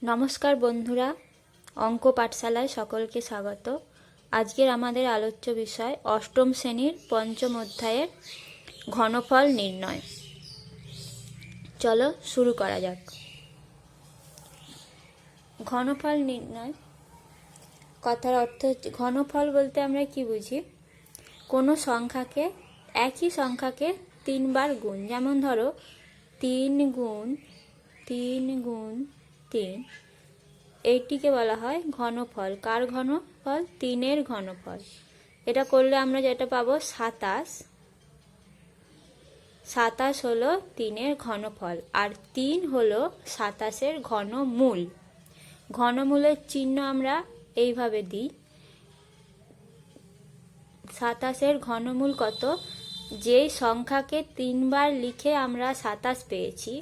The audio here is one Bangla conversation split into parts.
নমস্কার বন্ধুরা, অঙ্ক পাঠশালায় সকলকে স্বাগত। আজকের আমাদের আলোচ্য বিষয় অষ্টম শ্রেণীর পঞ্চম অধ্যায়ের ঘনফল নির্ণয়। চলো শুরু করা যাক। ঘনফল নির্ণয় কথার অর্থ হচ্ছে, ঘনফল বলতে আমরা কি বুঝি? কোনো সংখ্যাকে, একই সংখ্যাকে তিনবার গুণ, যেমন ধরো 3 গুণ 3 গুণ 3, এইটিকে বলা হয় ঘনফল। কার ঘনফল? 3-এর ঘনফল। এটা করলে আমরা যেটা পাবো 27। 27 হলো 3-এর ঘনফল, আর 3 হলো 27-এর ঘনমূল। ঘনমূলের চিহ্ন আমরা এইভাবে দিই। 27-এর ঘনমূল কত? যেই সংখ্যাকে 3 বার লিখে আমরা 27 পেয়েছি,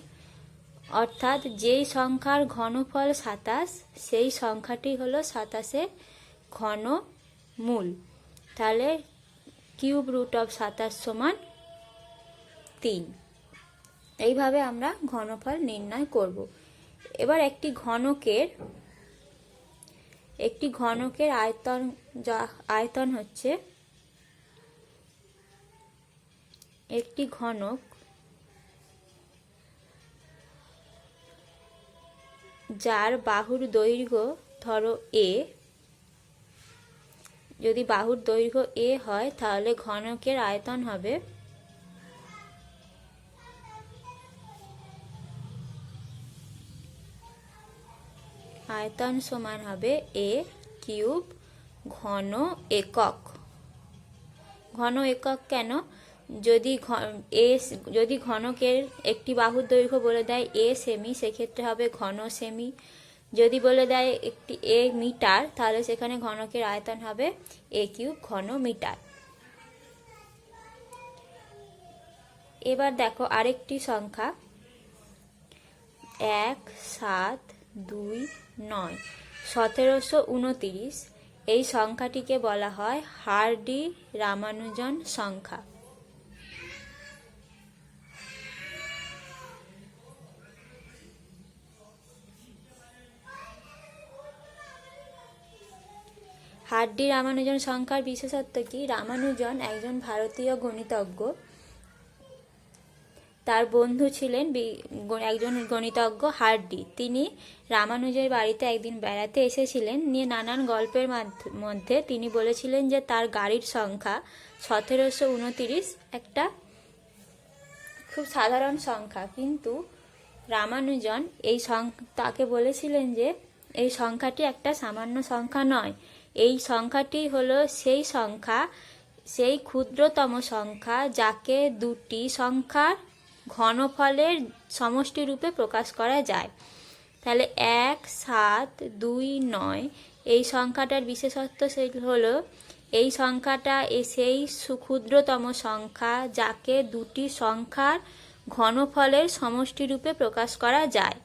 অর্থাৎ যেই সংখ্যার ঘনফল 27, সেই সংখ্যাটি হলো 27-এর ঘনমূল। তাহলে কিউব রুট অফ 27 সমান 3। এইভাবে আমরা ঘনফল নির্ণয় করব। এবার একটি ঘনকের আয়তন হচ্ছে, একটি ঘনক যার বাহুর দৈর্ঘ্য ধরো a, যদি বাহুর দৈর্ঘ্য a হয় তাহলে ঘনকের আয়তন হবে সমান হবে a কিউব ঘন একক। ঘন একক কেন? যদি ঘনকের একটি বাহুর দৈর্ঘ্য বলে দেয় a সেমি, সেক্ষেত্রে হবে ঘন সেমি। যদি বলে দেয় একটি a মিটার, তাহলে সেখানে ঘনকের আয়তন হবে a কিউব ঘন মিটার। এবার দেখো আরেকটি সংখ্যা 1 7 2 9 1729। এই সংখ্যাটিকে বলা হয় হার্ডি-রামানুজন সংখ্যা। হার্ডি-রামানুজন সংখ্যার বিশেষত্ব কি? রামানুজন একজন ভারতীয় গণিতজ্ঞ। তার বন্ধু ছিলেন একজন গণিতজ্ঞ হার্ডি। তিনি রামানুজের বাড়িতে একদিন বেড়াতে এসেছিলেন। নিয়ে নানান গল্পের মধ্যে তিনি বলেছিলেন যে তার গাড়ির সংখ্যা 1729 একটা খুব সাধারণ সংখ্যা, কিন্তু রামানুজন তাকে বলেছিলেন যে এই সংখ্যাটি একটা সামান্য সংখ্যা নয়। এই সংখ্যাটি হলো সেই সংখ্যা, সেই ক্ষুদ্রতম সংখ্যা যাকে দুটি সংখ্যার ঘনফলের সমষ্টি রূপে প্রকাশ করা যায়। তাহলে 1 7 2 9 এই সংখ্যাটার বিশেষত্ব হলো এই সংখ্যাটা সেই ক্ষুদ্রতম সংখ্যা যাকে দুটি সংখ্যার ঘনফলের সমষ্টি রূপে প্রকাশ করা যায়।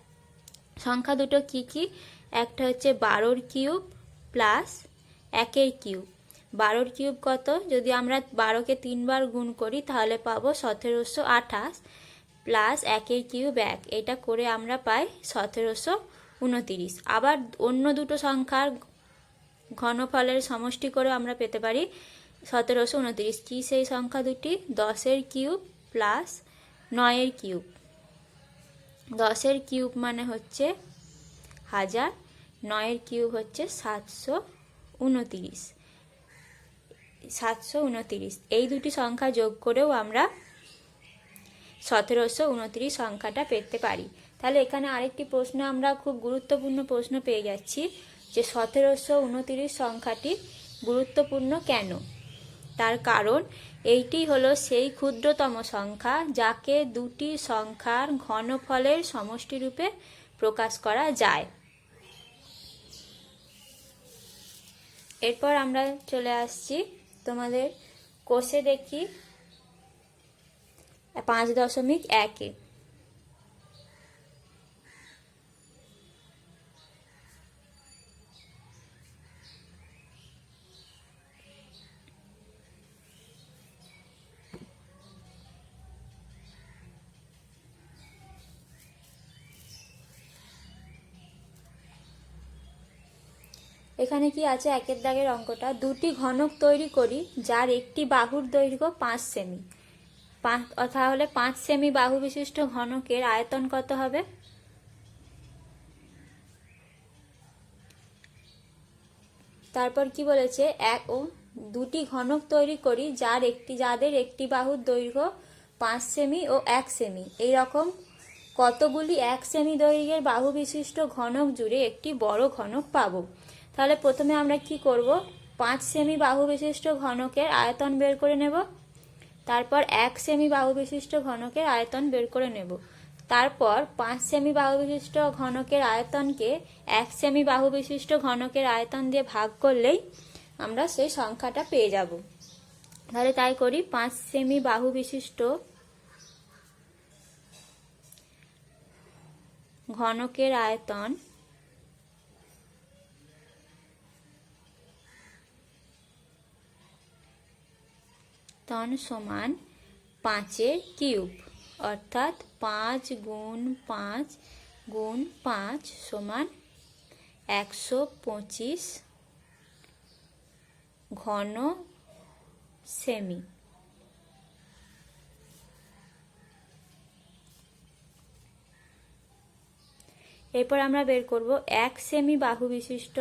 সংখ্যা দুটো কি কি? একটা হচ্ছে 12-র কিউব প্লাস 1-এর কিউব। 12-র কিউব কত? যদি আমরা 12কে 3 বার গুণ করি তাহলে পাবো 1728 প্লাস 1-এর কিউব 1। এটা করে আমরা পাই 1729। আবার অন্য দুটো সংখ্যার ঘনফলের সমষ্টি করে আমরা পেতে পারি 1729। কি সেই সংখ্যা দুটি? 10-এর কিউব প্লাস 9-এর কিউব। 10-এর কিউব মানে হচ্ছে 1000, 9-এর কিউব হচ্ছে 729। এই দুটি সংখ্যা যোগ করেও আমরা 1729 সংখ্যাটা পেতে পারি। তাহলে এখানে আরেকটি প্রশ্ন, আমরা খুব গুরুত্বপূর্ণ প্রশ্ন পেয়ে যাচ্ছি যে 1729 সংখ্যাটি গুরুত্বপূর্ণ কেন? তার কারণ এইটি হলো সেই ক্ষুদ্রতম সংখ্যা যাকে দুটি সংখ্যার ঘনফলের সমষ্টিরূপে প্রকাশ করা যায়। এরপর আমরা চলে আসছি তোমাদের কোষে, দেখি 5.1-এ। এখানে কি আছে, একের দাগের অঙ্কটা, দুটি ঘনক তৈরি করি যার একটি বাহুর দৈর্ঘ্য 5 সেমি। তাহলে 5 সেমি বাহু বিশিষ্ট ঘনকের আয়তন কত হবে? তারপর কি বলেছে, দুটি ঘনক তৈরি করি যাদের একটি বাহুর দৈর্ঘ্য 5 সেমি ও 1 সেমি। এইরকম কতগুলি 1 সেমি দৈর্ঘ্যের বাহু বিশিষ্ট ঘনক জুড়ে একটি বড় ঘনক পাবো। তাহলে প্রথমে আমরা কি করব, 5 সেমি বাহু বিশিষ্ট ঘনকের আয়তন বের করে নেব। তারপর 1 সেমি বাহু বিশিষ্ট ঘনকের আয়তন বের করে নেব। তারপর 5 সেমি বাহু বিশিষ্ট ঘনকের আয়তনকে 1 সেমি বাহু বিশিষ্ট ঘনকের আয়তন দিয়ে ভাগ করলেই আমরা সেই সংখ্যাটা পেয়ে যাব। তাহলে তাই করি, 5 সেমি বাহু বিশিষ্ট ঘনকের আয়তন সমান 5-এর কিউব, অর্থাৎ 5 গুণ 5 গুণ 5 সমান 125 ঘন সেমি। এরপর আমরা বের করব 1 সেমি বাহু বিশিষ্ট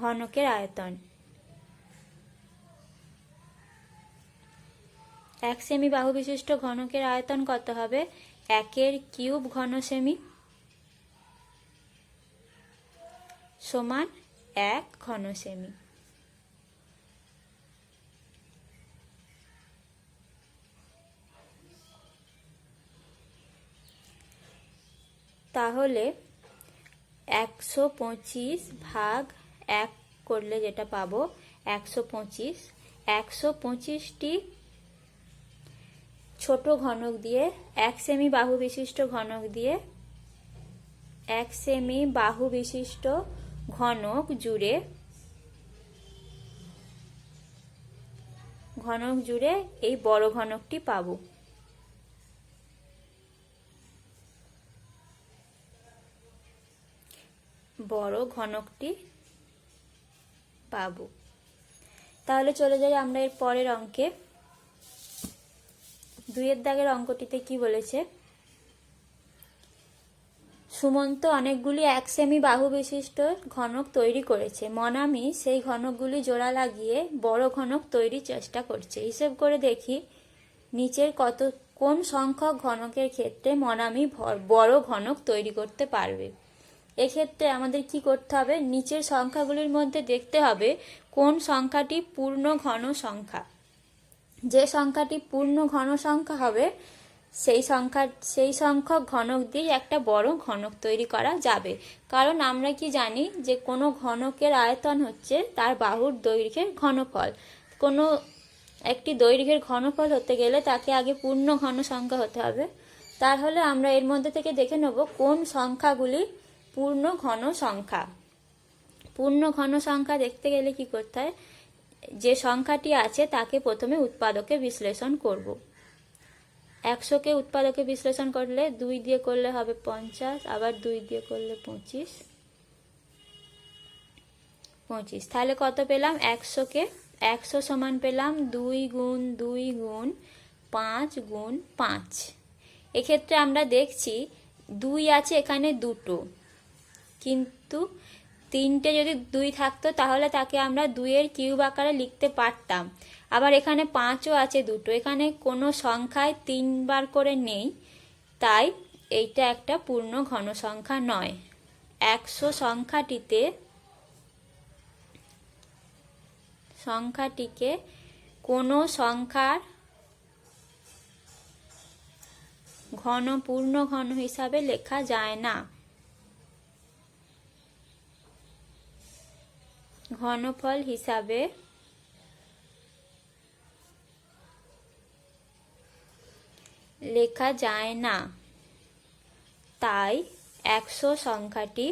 ঘনকের আয়তন। 1 সেমি বাহু বিশিষ্ট ঘনকের আয়তন কত হবে? 1-এর কিউব ঘন সেমি সমান 1 ঘন সেমি। তাহলে 125 ভাগ 1 করলে যেটা পাবো 125, 125টি ছোট ঘনক দিয়ে 1 সেমি বাহু বিশিষ্ট ঘনক দিয়ে 1 সেমি বাহু বিশিষ্ট ঘনক জুড়ে এই বড় ঘনকটি পাবো। বড় ঘনকটি পাবো। তাহলে চলে যাই আমরা এর পরের অঙ্কে। 2-এর দাগের অঙ্কটিতে কি বলেছে, সুমন্ত অনেকগুলি 1 সেমি বাহু বিশিষ্ট ঘনক তৈরি করেছে। মনামি সেই ঘনকগুলি জোড়া লাগিয়ে বড় ঘনক তৈরির চেষ্টা করছে। হিসেব করে দেখি নিচের কোন সংখ্যক ঘনকের ক্ষেত্রে মনামি বড় ঘনক তৈরি করতে পারবে। এক্ষেত্রে আমাদের কি করতে হবে, নিচের সংখ্যাগুলির মধ্যে দেখতে হবে কোন সংখ্যাটি পূর্ণ ঘন সংখ্যা। যে সংখ্যাটি পূর্ণ ঘন সংখ্যা হবে সেই সংখ্যক ঘনক দিয়ে একটা বড় ঘনক তৈরি করা যাবে। কারণ আমরা কি জানি যে কোনো ঘনকের আয়তন হচ্ছে তার বাহুর দৈর্ঘ্যের ঘনফল। কোনো একটি দৈর্ঘ্যের ঘনফল হতে গেলে তাকে আগে পূর্ণ ঘন সংখ্যা হতে হবে। তাহলে আমরা এর মধ্যে থেকে দেখে নেব কোন সংখ্যাগুলি পূর্ণ ঘন সংখ্যা। পূর্ণ ঘন সংখ্যা দেখতে গেলে কি করতে হয়, যে সংখ্যাটি আছে তাকে প্রথমে উৎপাদকে বিশ্লেষণ করব। 100কে উৎপাদকে বিশ্লেষণ করলে 2 দিয়ে করলে হবে 50, আবার 2 দিয়ে করলে 25। তাহলে কত পেলাম, 100কে 100 সমান পেলাম 2 গুণ 2 গুণ 5 গুণ 5। এক্ষেত্রে আমরা দেখছি 2 আছে এখানে দুটো, কিন্তু 3টে যদি 2 থাকতো তাহলে তাকে আমরা 2-এর কিউব আকারে লিখতে পারতাম। আবার এখানে 5ও আছে দুটো, এখানে কোনো সংখ্যায় 3 বার করে নেই, তাই এইটা একটা পূর্ণ ঘন সংখ্যা নয়। 100 সংখ্যাটিকে কোনো সংখ্যার পূর্ণ ঘন হিসাবে লেখা যায় না। ঘনফল হিসাবে লেখা যায় না, তাই 100 সংখ্যাটি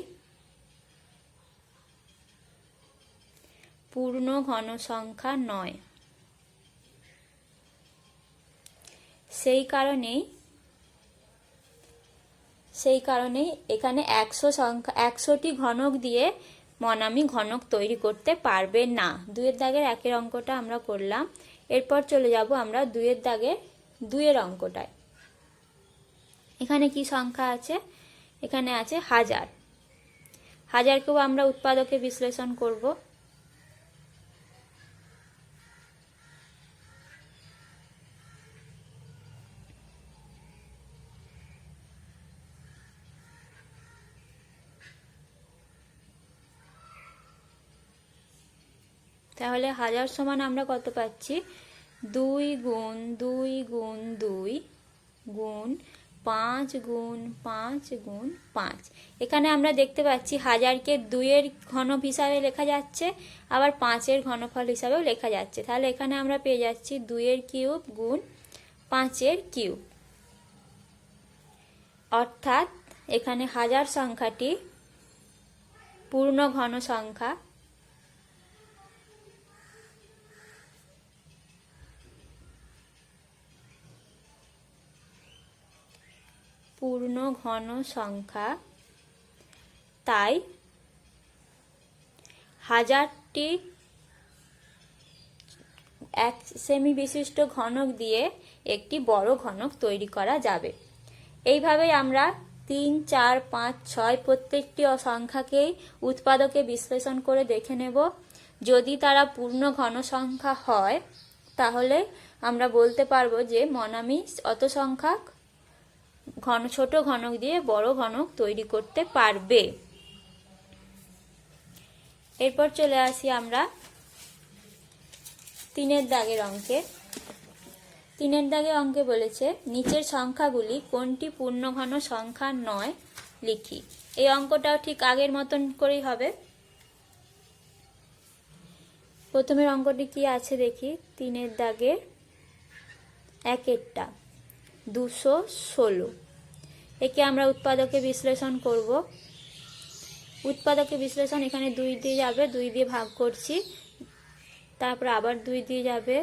পূর্ণ ঘন সংখ্যা নয়। সেই কারণেই সেই কারণেই এখানে 100টি ঘনক দিয়ে মনামি ঘনক তৈরি করতে পারবে না। 2-এর দাগের 1-এর অঙ্কটা আমরা করলাম। এরপর চলে যাব আমরা 2-এর দাগের 2-এর অঙ্কটায়। এখানে কি সংখ্যা আছে? এখানে আছে 1000। 1000কেও আমরা উৎপাদকে বিশ্লেষণ করব। তাহলে 1000 সমান আমরা কত পাচ্ছি? 2 গুণ 2 গুণ 2 গুণ 5 গুণ 5 গুণ 5। এখানে আমরা দেখতে পাচ্ছি 1000কে 2-এর ঘনক হিসাবে লেখা যাচ্ছে, আবার 5-এর ঘনফল হিসাবেও লেখা যাচ্ছে। তাহলে এখানে আমরা পেয়ে যাচ্ছি 2-এর কিউব গুণ 5-এর কিউব। অর্থাৎ এখানে 1000 সংখ্যাটি পূর্ণ ঘন সংখ্যা। পূর্ণ ঘন সংখ্যা, তাই 1000টি 1 সেমি বিশিষ্ট ঘনক দিয়ে একটি বড় ঘনক তৈরি করা যাবে। এইভাবেই আমরা 3, 4, 5, 6 প্রত্যেকটি সংখ্যাকেই উৎপাদকে বিশ্লেষণ করে দেখে নেব। যদি তারা পূর্ণ ঘন সংখ্যা হয় তাহলে আমরা বলতে পারবো যে মনামি অত সংখ্যক ছোট ঘনক দিয়ে বড় ঘনক তৈরি করতে পারবে। এরপর চলে আসি আমরা 3-এর দাগের অঙ্কে। 3-এর দাগের অঙ্কে বলেছে নিচের সংখ্যাগুলি কোনটি পূর্ণঘন সংখ্যা নয় লিখি। এই অঙ্কটাও ঠিক আগের মতন করেই হবে। প্রথমের অঙ্কটি কি আছে দেখি। 3-এর দাগের 1-এরটা 216। একে আমরা উৎপাদকে বিশ্লেষণ করব। উৎপাদকে বিশ্লেষণ এখানে 2 দিয়ে যাবে, 2 দিয়ে ভাগ করছি, তারপর আবার 2 দিয়ে যাবে,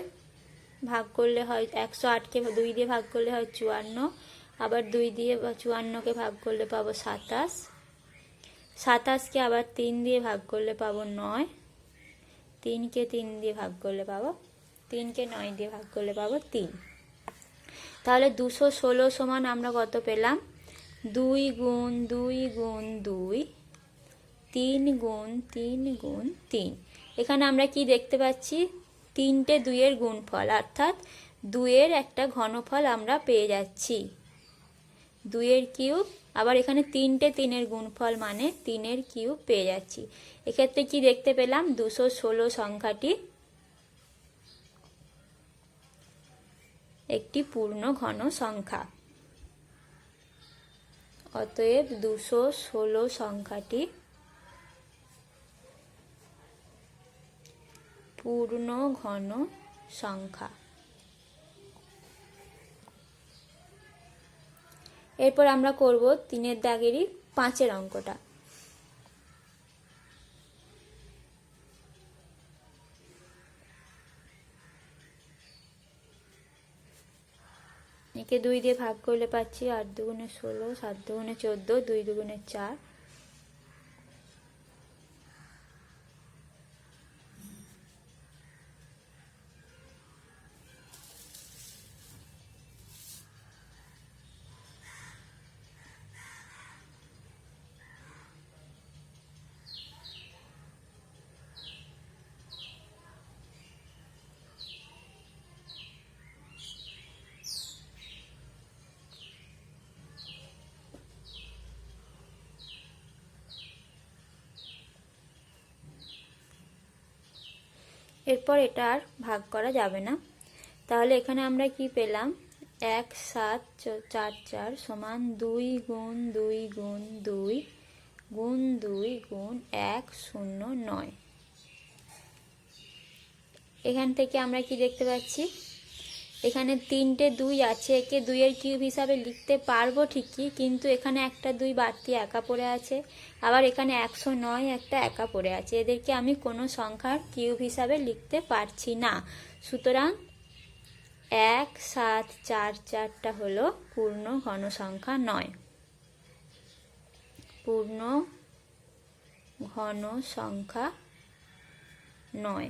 ভাগ করলে হয় 108কে 2 দিয়ে ভাগ করলে হয় 54, আবার 2 দিয়ে 54কে ভাগ করলে পাবো 27, 27কে আবার 3 দিয়ে ভাগ করলে পাবো 9, 3কে 3 দিয়ে ভাগ করলে পাবো 3কে 9 দিয়ে ভাগ করলে পাবো 3। তাহলে 216 সমান আমরা কত পেলাম? 2 গুণ 2 গুণ 2, 3 গুণ 3 গুণ 3। এখানে আমরা কি দেখতে পাচ্ছি? 3টে 2-এর গুণফল, অর্থাৎ 2-এর একটা ঘনফল আমরা পেয়ে যাচ্ছি। 2-এর কিউব, আবার এখানে 3টে 3-এর গুণফল মানে 3-এর কিউব পেয়ে যাচ্ছি। এক্ষেত্রে কি দেখতে পেলাম? 216 সংখ্যাটি একটি পূর্ণ ঘন সংখ্যা। অতএব 216 সংখ্যাটি পূর্ণ ঘন সংখ্যা। এরপর আমরা করব 3-এর দাগেরই 5-এর অঙ্কটা। একে 2 দিয়ে ভাগ করলে পাচ্ছি 8 দুগুণে 16, 7 দুগুণে 14, 2 দুগুণে 4। এরপর এটা আর ভাগ করা যাবে না। তাহলে এখানে আমরা কি পেলাম? 1 7 4 4 সমান 2 গুণ 2 গুণ 2 গুণ 2 গুণ 1 0 9। এখান থেকে আমরা কি দেখতে পাচ্ছি? এখানে 3টে 2 আছে, একে 2-এর কিউব হিসাবে লিখতে পারবো ঠিকই, কিন্তু এখানে একটা 2 বাড়তি একা পড়ে আছে, আবার এখানে 109 একটা একা পড়ে আছে। এদেরকে আমি কোনো সংখ্যার কিউব হিসাবে লিখতে পারছি না। সুতরাং 1 7 4 4টা হলো পূর্ণ ঘন সংখ্যা নয়। পূর্ণ ঘন সংখ্যা নয়।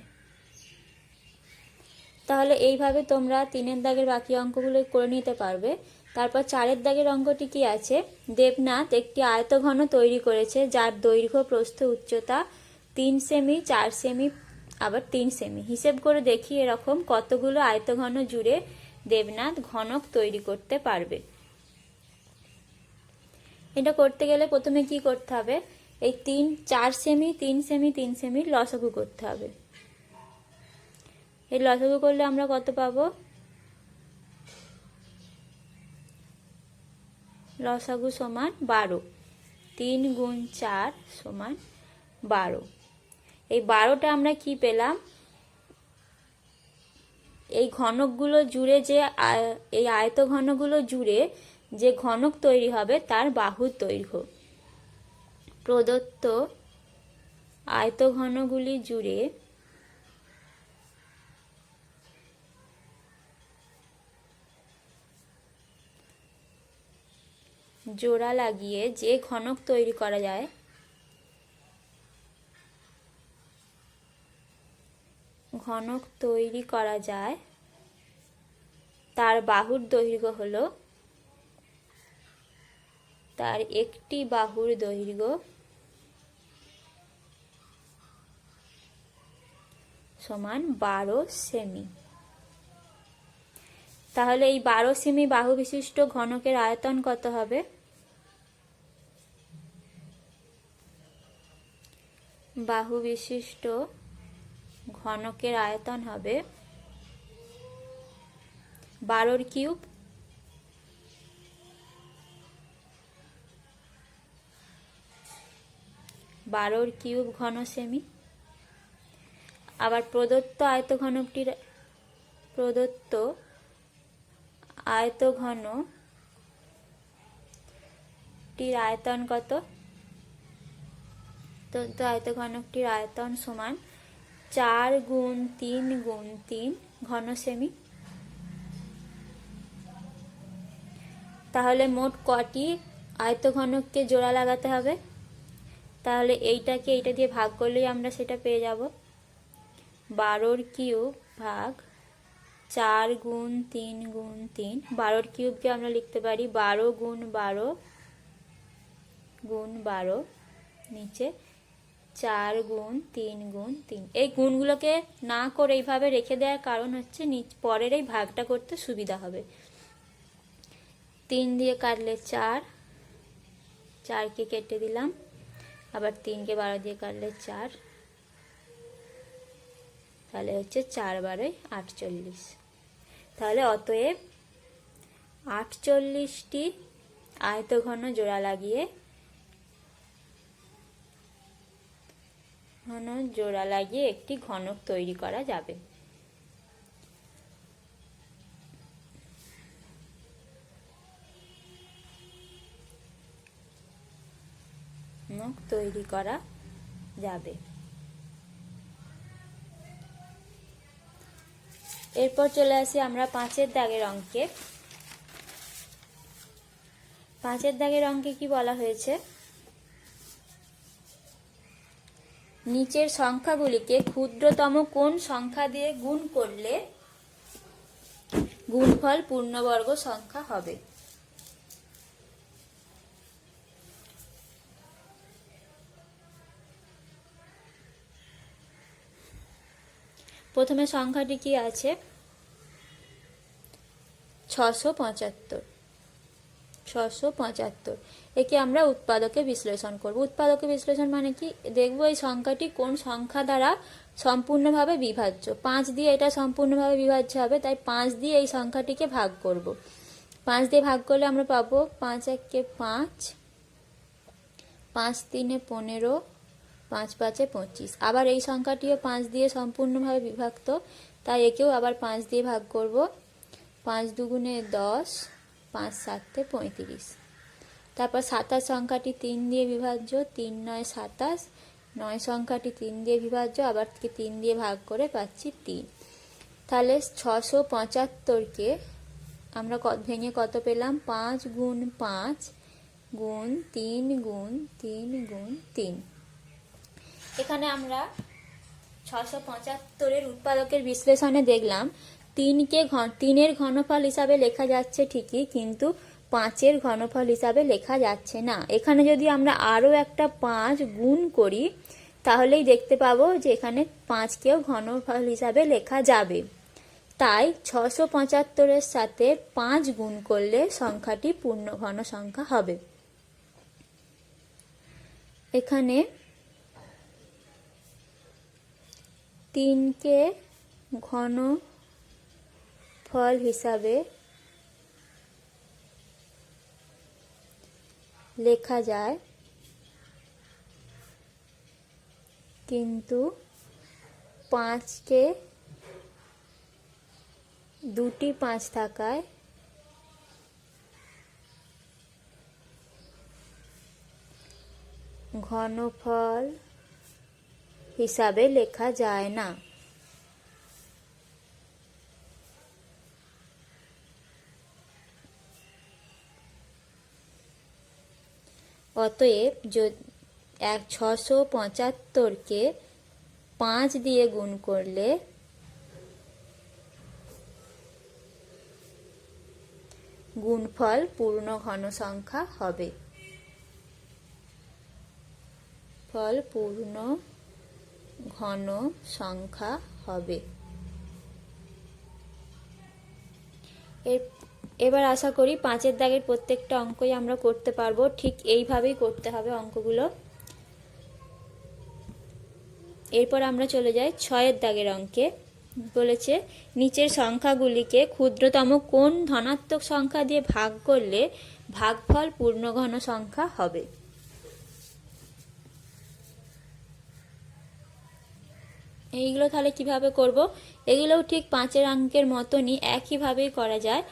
তাহলে এইভাবে তোমরা 3-এর দাগের বাকি অঙ্কগুলো করে নিতে পারবে। তারপর 4-এর দাগের অঙ্কটি কি আছে? দেবনাথ একটি আয়তঘন তৈরি করেছে যার দৈর্ঘ্য প্রস্থ উচ্চতা 3 সেমি, 4 সেমি, আবার 3 সেমি। হিসেব করে দেখি এরকম কতগুলো আয়তঘন জুড়ে দেবনাথ ঘনক তৈরি করতে পারবে। এটা করতে গেলে প্রথমে কি করতে হবে? এই 4 সেমি, 3 সেমি, 3 সেমির লসাগু করতে হবে। এই লসাগু করলে আমরা কত পাবো? লসাগু সমান 12। 3 গুণ 4 সমান 12। এই 12টা আমরা কি পেলাম? এই ঘনকগুলো জুড়ে যে এই আয়তঘনগুলো জুড়ে যে ঘনক তৈরি হবে তার বাহুর দৈর্ঘ্য। প্রদত্ত আয়তঘনগুলি জুড়ে জোড়া লাগিয়ে যে ঘনক তৈরি করা যায় তার বাহুর দৈর্ঘ্য হলো, তার একটি বাহুর দৈর্ঘ্য সমান 12 সেমি। তাহলে এই 12 সেমি বাহু বিশিষ্ট ঘনকের আয়তন কত হবে? বাহু বিশিষ্ট ঘনকের আয়তন হবে 12 কিউব। 12 কিউব ঘন সেমি। আবার প্রদত্ত আয়তঘনটির আয়তন কত? আয়তঘনকটির আয়তন সমান 4 গুণ 3 গুণ 3 ঘন সেমি। তাহলে মোট কটি আয়তঘনককে জোড়া লাগাতে হবে? তাহলে এইটাকে এইটা দিয়ে ভাগ করলেই আমরা সেটা পেয়ে যাব। 12 কিউব ভাগ 4 গুণ 3 গুণ 3। 12 কিউবকে আমরা লিখতে পারি 12 গুণ 12 গুণ 12, নিচে 4 গুণ 3 গুণ 3। এই গুণগুলোকে না করে এইভাবে রেখে দেওয়ার কারণ হচ্ছে পরের এই ভাগটা করতে সুবিধা হবে। 3 দিয়ে কাটলে 4, 4কে কেটে দিলাম। আবার 3কে 12 দিয়ে কাটলে 4, তাহলে হচ্ছে 4 12 48। তাহলে অতএব 48টি আয়তঘন জোড়া লাগিয়ে একটি ঘনক তৈরি করা যাবে। এরপর চলে আসি আমরা 5-এর দাগের অঙ্কে। 5-এর দাগের অঙ্কে কি বলা হয়েছে? নিচের সংখ্যাগুলিকে ক্ষুদ্রতম কোন সংখ্যা দিয়ে গুণ করলে গুণফল পূর্ণবর্গ সংখ্যা হবে? প্রথমে সংখ্যাটি কি আছে? 675। 675। একে আমরা উৎপাদকে বিশ্লেষণ করব। উৎপাদকে বিশ্লেষণ মানে কি? দেখব এই সংখ্যাটি কোন সংখ্যা দ্বারা সম্পূর্ণভাবে বিভাজ্য। 5 দিয়ে এটা সম্পূর্ণভাবে বিভাজ্য হবে, তাই 5 দিয়ে এই সংখ্যাটিকে ভাগ করব। 5 দিয়ে ভাগ করলে আমরা পাবো 5 1 5, 5 3 15, 5 5 25। আবার এই সংখ্যাটিও 5 দিয়ে সম্পূর্ণভাবে বিভক্ত, তাই একেও আবার 5 দিয়ে ভাগ করব। 5 2 10, 5 7 35। তারপর 27 সংখ্যাটি 3 দিয়ে বিভাজ্য, 3 9 27। 9 সংখ্যাটি 3 দিয়ে বিভাজ্য, আবার 3 দিয়ে ভাগ করে পাচ্ছি 3। তাহলে 675কে আমরা ভেঙে কত পেলাম? 5 গুণ 5 গুণ 3 গুণ 3 গুণ 3। এখানে আমরা 675-এর উৎপাদকের বিশ্লেষণে দেখলাম 3-এর ঘনফল হিসাবে লেখা যাচ্ছে ঠিকই, কিন্তু 5-এর ঘনফল হিসাবে লেখা যাচ্ছে না। এখানে যদি আমরা আরও একটা 5 গুণ করি তাহলেই দেখতে পাবো যে এখানে 5কেও ঘনফল হিসাবে লেখা যাবে। তাই 675-এর সাথে 5 গুণ করলে সংখ্যাটি পূর্ণ ঘন সংখ্যা হবে। এখানে 3কে ঘনফল হিসাবে লেখা যায়, কিন্তু 5কে দুটি 5 থাকায় ঘনফল হিসাবে লেখা যায় না। অতএব 675কে 5 দিয়ে গুণ করলে গুণফল পূর্ণ ঘন সংখ্যা হবে। ফল পূর্ণ ঘন সংখ্যা হবে। এবার আশা করি 5-এর দাগের প্রত্যেকটা অঙ্কই আমরা করতে পারবো। ঠিক এইভাবেই করতে হবে অঙ্কগুলো। এরপর আমরা চলে যাই 6-এর দাগের অঙ্কে। বলেছে নিচের সংখ্যাগুলিকে ক্ষুদ্রতম কোন ধনাত্মক সংখ্যা দিয়ে ভাগ করলে ভাগফল পূর্ণ ঘন সংখ্যা হবে। এইগুলো তাহলে কিভাবে করব? এগুলোও ঠিক 5-এর অঙ্কের মতনই একইভাবেই করা যায়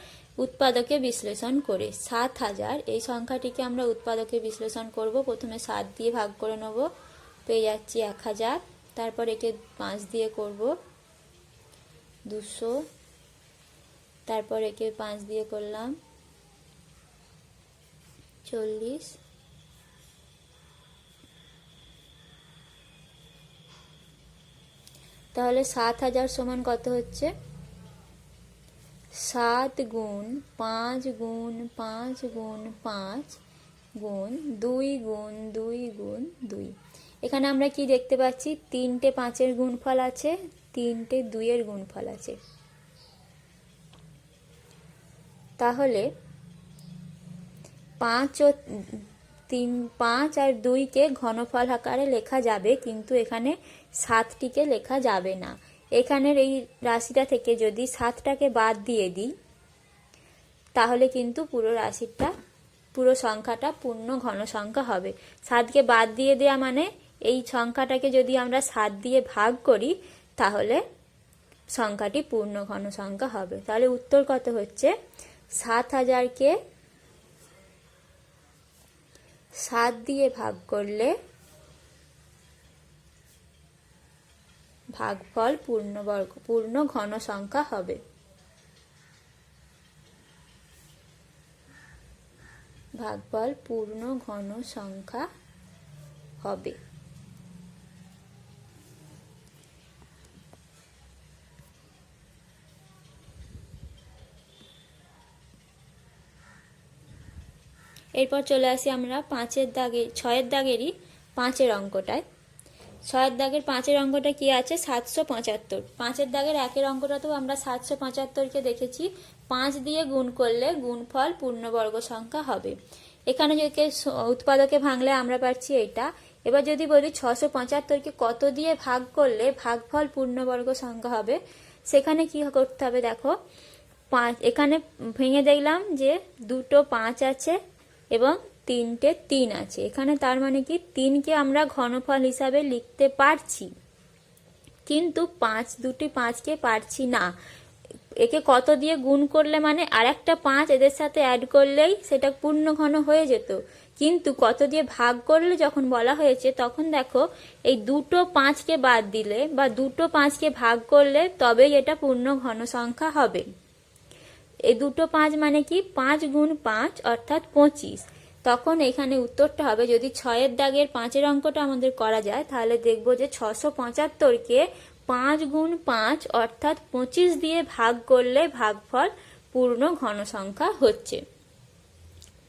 উৎপাদকে বিশ্লেষণ করে। 7000 এই সংখ্যাটিকে আমরা উৎপাদকে বিশ্লেষণ করব। প্রথমে 7 দিয়ে ভাগ করে নেব, পেয়ে যাচ্ছি 1000। তারপর একে 5 দিয়ে করব 200, তারপর একে 5 দিয়ে করলাম 40, তাহলে 7000 সমান কত হচ্ছে? 7 গুণ 5 গুণ 5 গুণ 5 গুণ 2 গুণ 2 গুণ 2। এখানে আমরা কি দেখতে পাচ্ছি? 3টে 5-এর গুণফল আছে, 3টে 2-এর গুণফল আছে। তাহলে 5 আর 2কে ঘনফল আকারে লেখা যাবে, কিন্তু এখানে 7টিকে লেখা যাবে না। এখানের এই রাশিটা থেকে যদি 7টাকে বাদ দিয়ে দিই তাহলে কিন্তু পুরো সংখ্যাটা পূর্ণ ঘন সংখ্যা হবে। 7কে বাদ দিয়ে দেওয়া মানে এই সংখ্যাটাকে যদি আমরা 7 দিয়ে ভাগ করি তাহলে সংখ্যাটি পূর্ণ ঘন সংখ্যা হবে। তাহলে উত্তর কত হচ্ছে? 7000কে 7 দিয়ে ভাগ করলে ভাগফল পূর্ণ ঘন সংখ্যা হবে। ভাগফল পূর্ণ ঘন সংখ্যা হবে। এরপর চলে আসি আমরা 6-এর দাগেরই 5-এর অঙ্কটায়। 6-এর দাগের 5-এর অঙ্কটা কি আছে? 775। 5-এর দাগের 1-এর অঙ্কটাতেও আমরা 775কে দেখেছি 5 দিয়ে গুণ করলে গুণফল পূর্ণবর্গ সংখ্যা হবে। এখানে যদি উৎপাদকে ভাঙলে আমরা পাচ্ছি এটা। এবার যদি বলি 675কে কত দিয়ে ভাগ করলে ভাগফল পূর্ণবর্গ সংখ্যা হবে, সেখানে কি করতে হবে? দেখো 5 এখানে ভেঙে দেখলাম যে 2টো 5 আছে এবং 3টে 3 আছে। এখানে তার মানে কি 3কে আমরা ঘনফল হিসাবে লিখতে পারছি, কিন্তু 2টি 5কে পারছি না। একে কত দিয়ে গুণ করলে মানে আরেকটা 5 এদের সাথে অ্যাড করলেই সেটা পূর্ণ ঘন হয়ে যেত, কিন্তু কত দিয়ে ভাগ করলে যখন বলা হয়েছে তখন দেখো এই 2টো 5কে বাদ দিলে বা 2টো 5কে ভাগ করলে তবেই এটা পূর্ণ ঘন সংখ্যা হবে। এই 2টো 5 মানে কি 5 গুণ 5 অর্থাৎ 25। তখন এখানে উত্তরটা হবে, যদি 6-এর দাগের 5-এর অঙ্কটা আমাদের করা যায় তাহলে দেখব যে 675কে 5 গুণ 5 অর্থাৎ 25 দিয়ে ভাগ করলে ভাগফল পূর্ণ ঘন সংখ্যা হচ্ছে।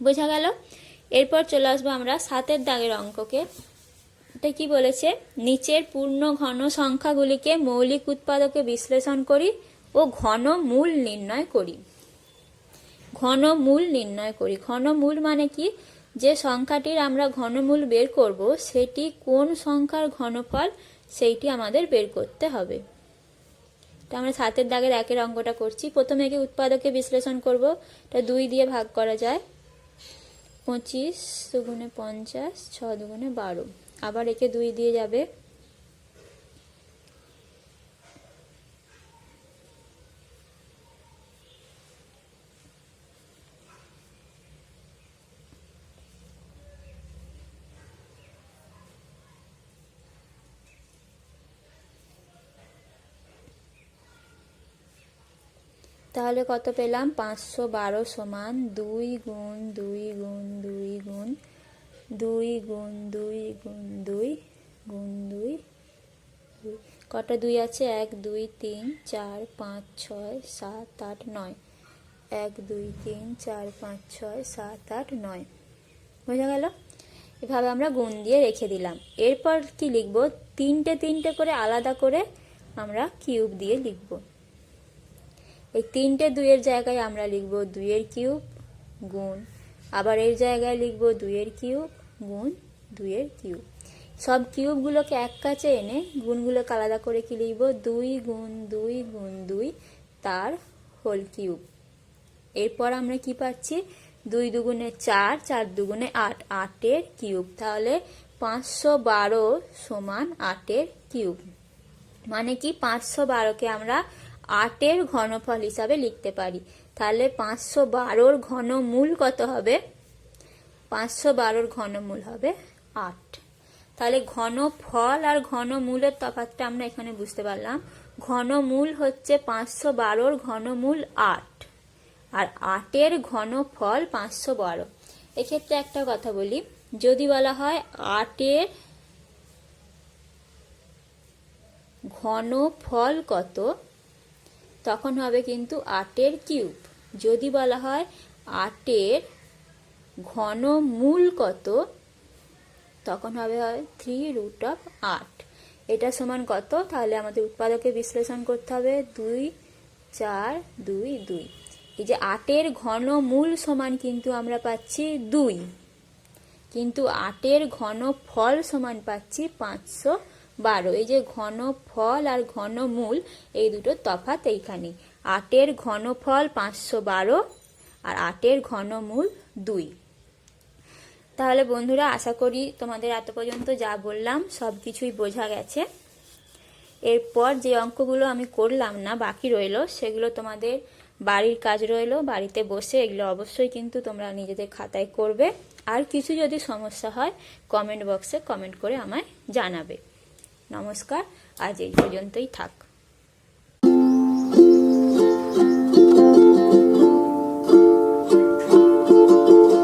বোঝা গেল? এরপর চলে আসবো আমরা 7-এর দাগের অঙ্ককে। এটা কি বলেছে, নিচের পূর্ণ ঘন সংখ্যাগুলিকে মৌলিক উৎপাদকে বিশ্লেষণ করি ও ঘনমূল নির্ণয় করি। ঘনমূল নির্ণয় করি, ঘনমূল মানে কি, যে সংখ্যাটির আমরা ঘনমূল বের করব সেটি কোন সংখ্যার ঘনফল সেইটি আমাদের বের করতে হবে। তো আমরা 7-এর দাগের 1-এর অঙ্কটা করছি। প্রথমে একে উৎপাদকে বিশ্লেষণ করব। এটা 2 দিয়ে ভাগ করা যায়, 25 দুগুণে 50, 6 দুগুণে 12। আবার একে 2 দিয়ে যাবে, তাহলে কত পেলাম, 512 সমান 2 গুণ 2 গুণ 2 গুণ 2 গুণ 2 গুণ 2 গুণ 2। কটা 2 আছে, 1 2 3 4 5 6 7 8 9, 1 2 3 4 5 6 7 8 9। বোঝা গেল? এভাবে আমরা গুণ দিয়ে রেখে দিলাম। এরপর কি লিখব, 3টে করে আলাদা করে আমরা কিউব দিয়ে লিখব। এই 3টে 2-এর জায়গায় আমরা লিখব 2-এর কিউব গুণ, আবার এর জায়গায় লিখব 2-এর কিউব গুণ 2-এর কিউব। সব কিউবগুলোকে এক কাছে এনে গুণগুলোকে আলাদা করে কি লিখব, 2 গুণ 2 গুণ 2 তার হোল কিউব। এরপর আমরা কি পাচ্ছি, 2 দুগুণে 4, 4 দুগুণে 8, 8-এর কিউব। তাহলে 512 সমান 8-এর কিউব। মানে কি, 512কে আমরা 8-এর ঘনফল হিসাবে লিখতে পারি। তাহলে 512-র ঘনমূল কত হবে, 512-র ঘনমূল হবে 8। তাহলে ঘনফল আর ঘনমূলের তফাৎটা আমরা এখানে বুঝতে পারলাম। ঘনমূল হচ্ছে 512-র ঘনমূল 8, আর 8-এর ঘনফল 512। এক্ষেত্রে একটা কথা বলি, যদি বলা হয় 8-এর ঘনফল কত, তখন হবে কিন্তু 8-এর কিউব। যদি বলা হয় 8-এর ঘনমূল কত, তখন হবে 3√8। এটা সমান কত, তাহলে আমাদের উৎপাদকে বিশ্লেষণ করতে হবে 2 4 2 2। এই যে 8-এর ঘনমূল সমান কিন্তু আমরা পাচ্ছি 2, কিন্তু 8-এর ঘনফল সমান পাচ্ছি 512। এই যে ঘনফল আর ঘনমূল এই দুটো তফাৎ এইখানে। 8-এর ঘনফল 512 আর 8-এর ঘনমূল 2। তাহলে বন্ধুরা, আশা করি তোমাদের এত পর্যন্ত যা বললাম সব কিছুই বোঝা গেছে। এরপর যে অঙ্কগুলো আমি করলাম না, বাকি রইলো, সেগুলো তোমাদের বাড়ির কাজ রইলো। বাড়িতে বসে এগুলো অবশ্যই কিন্তু তোমরা নিজেদের খাতায় করবে। আর কিছু যদি সমস্যা হয় কমেন্ট বক্সে কমেন্ট করে আমায় জানাবে। নমস্কার, আজ এই পর্যন্তই থাক।